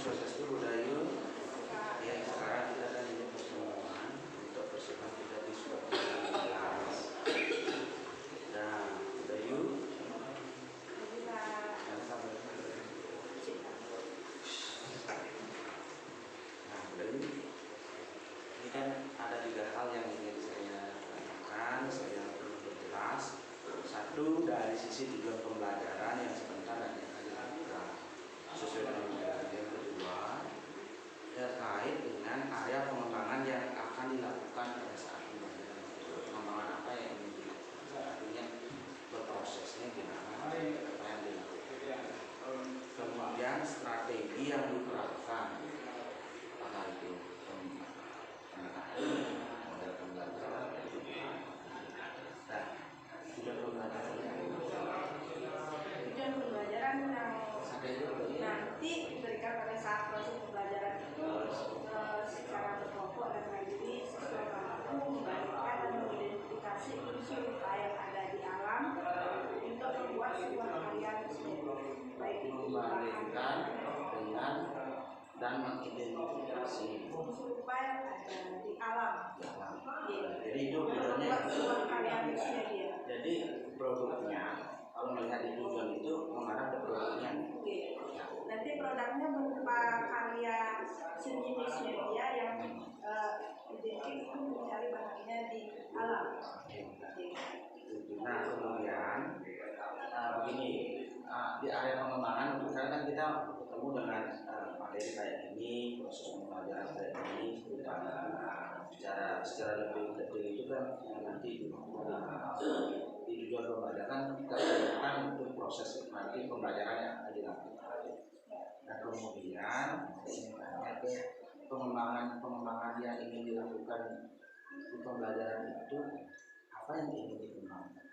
Swastiastu Budayu. Ya, sekarang kita ada di pertemuan untuk persiapan kita di suatu kelas. Nah, Budayu. Nah, Budayu. Ini kan ada 3 hal yang ingin saya tanyakan, saya perlu berjelas. Satu, dari sisi tujuan pembelajaran yang sebentar dan yang akan dilakukan sesuai dengan pembelajaran. Yang kedua, terkait dengan area pengembangan yang akan dilakukan pada saat pembelajaran. Pengembangan apa yang ingin dilakukan, artinya berprosesnya gimana, apa yang dilakukan. Kemudian strategi yang diterapkan, apakah itu model pembelajaran dan tujuan pembelajaran yang nanti diberikan pada saat proses pembelajaran itu secara berkelompok dan mandiri siswa mampu membagikan dan mengidentifikasi unsur yang ada di alam untuk membuat sebuah karya sendiri, baik itu membandingkan dengan dan mengidentifikasi unsur yang ada di alam. Jadi itu tujuannya. Sebuah karya sendiri. Jadi produknya, kalau melihat di tujuan itu mengarah ke produknya. Nanti produknya berupa karya sejenis media yang identik itu mencari bahannya di alam. Nah, kemudian begini, di area pengembangan, misalnya kan kita ketemu dengan materi kayak ini, proses pembelajaran kayak ini, secara lebih detail itu kan yang nanti di tujuan pembelajaran kita gunakan untuk proses nanti pembelajaran yang akan dilakukan. Nah, kemudian ini tanya ke pengembangan yang ingin dilakukan di pembelajaran itu, apa yang ingin dikembangkan?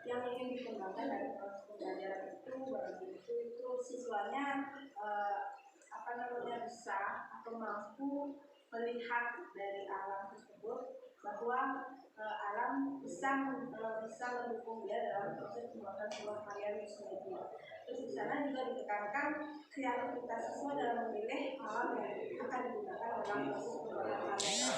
Yang ingin dikembangkan dari proses pembelajaran itu siswanya bisa atau mampu melihat dari alam tersebut bahwa alam bisa mendukung dia dalam proses pembuatan sebuah karya multimedia. Terus di sana juga ditekankan kreativitas siswa dalam memilih alam yang akan digunakan dalam proses pembuatan karya.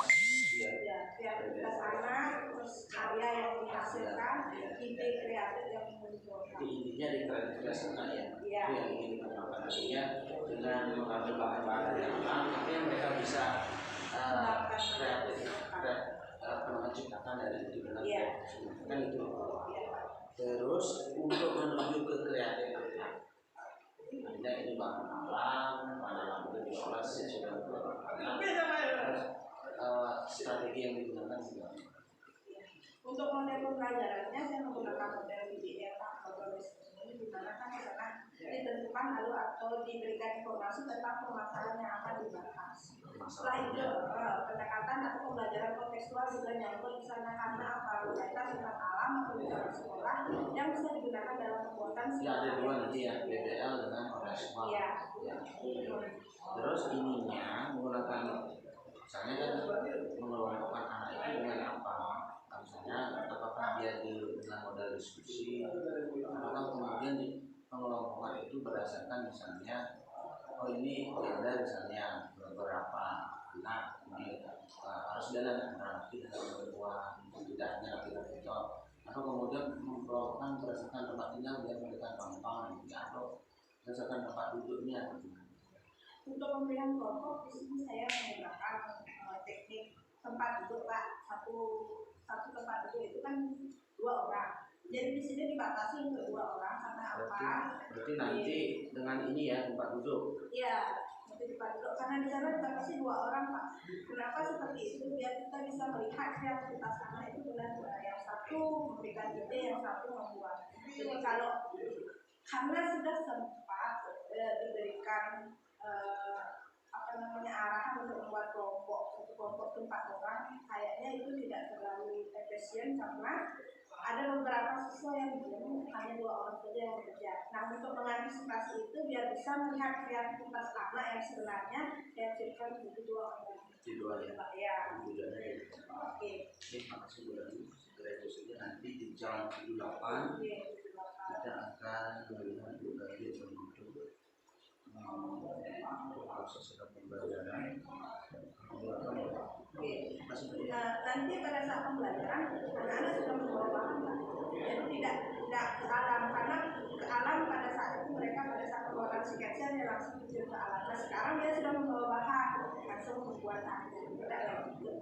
Ya, kreativitas anak, terus karya yang dihasilkan, ide kreatif yang dimunculkan. Jadi intinya di kreativitas anak ya, itu yang ingin dikembangkan. Artinya dengan mengambil bahan-bahan dari alam, apa yang mereka bisa kreatif menciptakan dari itu dengan kan itu. Terus untuk menuju ke kreativitas, artinya ini bahan alam itu diolah sesuai dengan strategi yang digunakan juga. Untuk model pembelajarannya saya menggunakan model BDR atau diskusi, di mana kan di sana ditentukan lalu atau diberikan informasi tentang permasalahan yang akan dibahas. Setelah itu pendekatan atau pembelajaran kontekstual juga nyambung di sana karena apa berkaitan tentang alam atau bicara sekolah yang bisa digunakan dalam pembuatan. Ya, ada dua nanti ya, BDL dengan kontekstual. Ya. Terus ininya menggunakan, misalnya kan mengelompokkan anak itu dengan apa? Misalnya apakah dia dengan modal diskusi, apakah kemudian pengelompokan itu berdasarkan misalnya ini ada misalnya beberapa anak ini harus jalan antara laki dan perempuan, tidak hanya laki-laki atau kemudian mengelompokkan berdasarkan tempat tinggal biar mereka gampang atau berdasarkan tempat duduknya. Untuk pemilihan kelompok di sini saya menggunakan teknik tempat duduk, Pak. Satu tempat duduk itu kan 2 orang. Jadi di sini dibatasi untuk 2 orang karena apa? Berarti nanti dengan ini ya tempat duduk. Iya, nanti tempat duduk karena di sana dibatasi 2 orang, Pak. Kenapa seperti itu? Biar kita bisa melihat kreativitas anak itu dengan yang satu memberikan ide, yang satu membuat. Jadi karena sudah sempat diberikan arahan untuk membuat satu kelompok 4 orang, kayaknya itu tidak terlalu efisien karena ada beberapa siswa yang hanya 2 orang saja yang bekerja. Nah, untuk mengantisipasi itu biar bisa melihat kreativitas anak yang sebenarnya dihasilkan di 2 orang. Di 2 ya. Oke. Makasih Bu Dani. Segera itu saja nanti di jam 8 kita akan melihat Bu Dani untuk nanti pada saat pembelajaran anak-anak sudah membawa bahan, jadi tidak ke alam, karena ke alam pada saat itu mereka pada saat pembuatan sketsa dia langsung terjun ke alam. Nah sekarang dia sudah membawa bahan langsung membuat akhir, tidak lagi ke